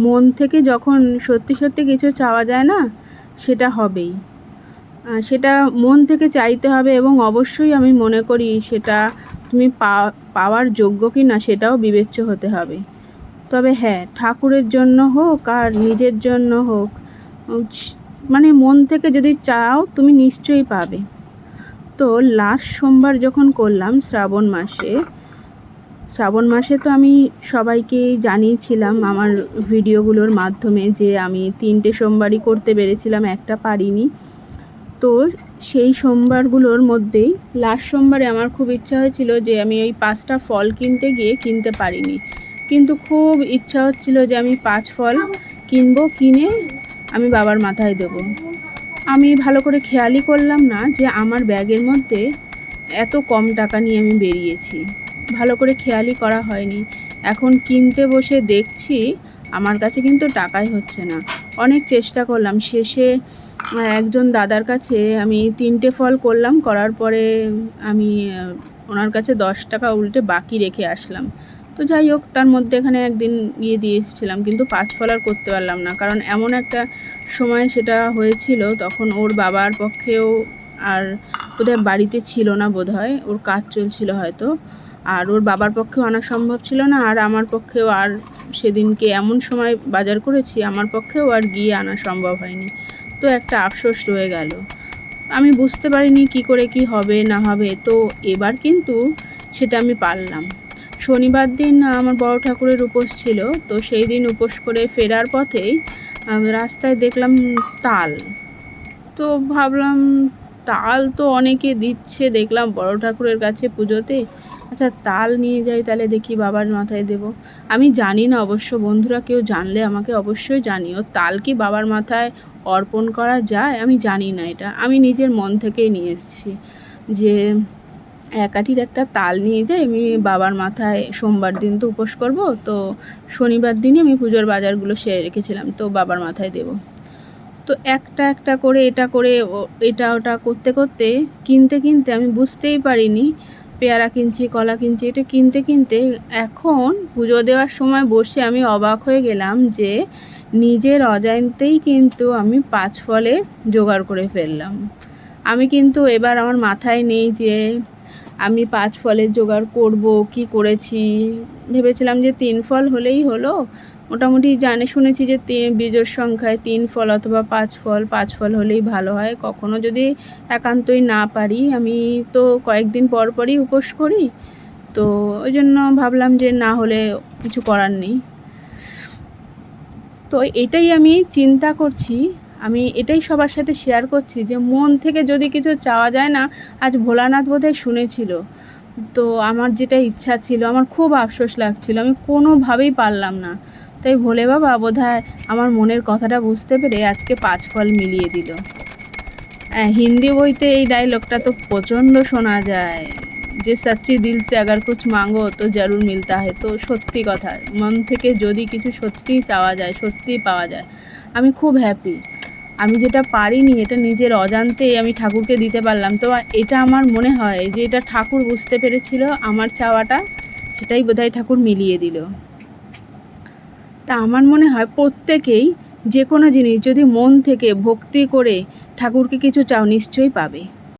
মন থেকে যখন সত্যি সত্যি কিছু চাওয়া যায় না, সেটা হবেই। সেটা মন থেকে চাইতে হবে এবং অবশ্যই আমি মনে করি সেটা তুমি পাওয়ার যোগ্য কি না সেটাও বিবেচ্য হতে হবে। তবে হ্যাঁ, ঠাকুরের জন্য হোক আর নিজের জন্য হোক, মানে মন থেকে যদি চাও তুমি নিশ্চয়ই পাবে। তো লাস্ট সোমবার যখন করলাম শ্রাবণ মাসে তো আমি সবাইকে জানিয়েছিলাম আমার ভিডিওগুলোর মাধ্যমে যে আমি 3টে সোমবারই করতে পেরেছিলাম, একটা পারিনি। তো সেই সোমবারগুলোর মধ্যেই লাস্ট সোমবারে আমার খুব ইচ্ছা হয়েছিল যে আমি ওই 5টা ফল কিনতে গিয়ে কিনতে পারিনি, কিন্তু খুব ইচ্ছা হচ্ছিল যে আমি 5 ফল কিনবো, কিনে আমি বাবার মাথায় দেবো। আমি ভালো করে খেয়ালই করলাম না যে আমার ব্যাগের মধ্যে এত কম টাকা নিয়ে আমি বেরিয়েছি, ভালো করে খেয়ালই করা হয়নি। এখন কিনতে বসে দেখছি আমার কাছে কিন্তু টাকাই হচ্ছে না। অনেক চেষ্টা করলাম, শেষে একজন দাদার কাছে আমি 3টে ফল করলাম, করার পরে আমি ওনার কাছে 10 টাকা উল্টে বাকি রেখে আসলাম। তো যাই হোক, তার মধ্যে এখানে একদিন গিয়ে দিয়ে এসেছিলাম, কিন্তু 5 ফল আর করতে পারলাম না, কারণ এমন একটা সময় সেটা হয়েছিল তখন ওর বাবার পক্ষেও আর বোধহয় বাড়িতে ছিল না, বোধহয় ওর কাজ চলছিল হয়তো, আর ওর বাবার পক্ষেও আনা সম্ভব ছিল না, আর আমার পক্ষেও আর সেদিনকে এমন সময় বাজার করেছি আমার পক্ষেও আর গিয়ে আনা সম্ভব হয়নি। তো একটা আফসোস রয়ে গেল। আমি বুঝতে পারিনি কি করে কি হবে না হবে। তো এবার কিন্তু সেটা আমি পারলাম। শনিবার দিন আমার বড় ঠাকুরের উপোস ছিল, তো সেই দিন উপোস করে ফেরার পথেই রাস্তায় দেখলাম তাল। তো ভাবলাম তাল তো অনেকে দিচ্ছে দেখলাম বড় ঠাকুরের কাছে পুজোতে, আচ্ছা তাল নিয়ে যাই, তাহলে দেখি বাবার মাথায় দেব। আমি জানি না অবশ্য, বন্ধুরা কেউ জানলে আমাকে অবশ্যই জানিও, তাল কি বাবার মাথায় অর্পণ করা যায়? আমি জানি না, এটা আমি নিজের মন থেকেই নিয়ে এসেছি যে এক আটির একটা তাল নিয়ে যাই, আমি বাবার মাথায় সোমবার দিন তো উপোস করব, তো শনিবার দিনই আমি পুজোর বাজারগুলো সেরে রেখেছিলাম, তো বাবার মাথায় দেব। তো একটা একটা করে এটা করে এটা ওটা করতে করতে কিনতে কিনতে আমি বুঝতেই পারিনি পেয়ারা কিনছি, কলা কিনছি, এটা কিনতে কিনতে এখন পুজো দেওয়ার সময় বসে আমি অবাক হয়ে গেলাম যে নিজের অজান্তেই কিন্তু আমি 5 ফলের জোগাড় করে ফেললাম। আমি কিন্তু এবার আমার মাথায় নেই যে আমি 5 ফলের জোগাড় করব কি করেছি। ভেবেছিলাম যে 3 ফল হলেই হলো, মোটামুটি শুনেছি যে বিজোড় সংখ্যায় 3 ফল অথবা 5 ফল হলেই ভালো হয়। কখনো যদি একান্তই না পারি, আমি তো কয়েকদিন পর পরই উপোস করি, তো ওই জন্য ভাবলাম যে না হলে কিছু করার নেই। তো এটাই আমি চিন্তা করছি, আমি এটাই সবার সাথে শেয়ার করছি যে মন থেকে যদি কিছু চাওয়া যায় না, আজ ভোলানাথ বোধহয় শুনেছিল, তো আমার যেটা ইচ্ছা ছিল আমার খুব আফসোস লাগছিল, আমি কোনোভাবেই পারলাম না। তাই ভোলে বাবা বোধহয় আমার মনের কথাটা বুঝতে পেরে আজকে 5 ফল মিলিয়ে দিল। হিন্দি বইতে এই ডায়লগটা তো প্রচণ্ড শোনা যায় যে সচ্চি দিল সে আগার কুছ মাঙ্গো তো জরুর মিলতা হয়। তো সত্যি কথা, মন থেকে যদি কিছু সত্যিই চাওয়া যায় সত্যিই পাওয়া যায়। আমি খুব হ্যাপি, আমি যেটা পারিনি এটা নিজের অজান্তেই আমি ঠাকুরকে দিতে পারলাম। তো এটা আমার মনে হয় যে এটা ঠাকুর বুঝতে পেরেছিল আমার চাওয়াটা, সেটাই বোধহয় ঠাকুর মিলিয়ে দিল। তা আমার মনে হয় প্রত্যেকেই যে কোনো জিনিস যদি মন থেকে ভক্তি করে ঠাকুরকে কিছু চাও নিশ্চয়ই পাবে।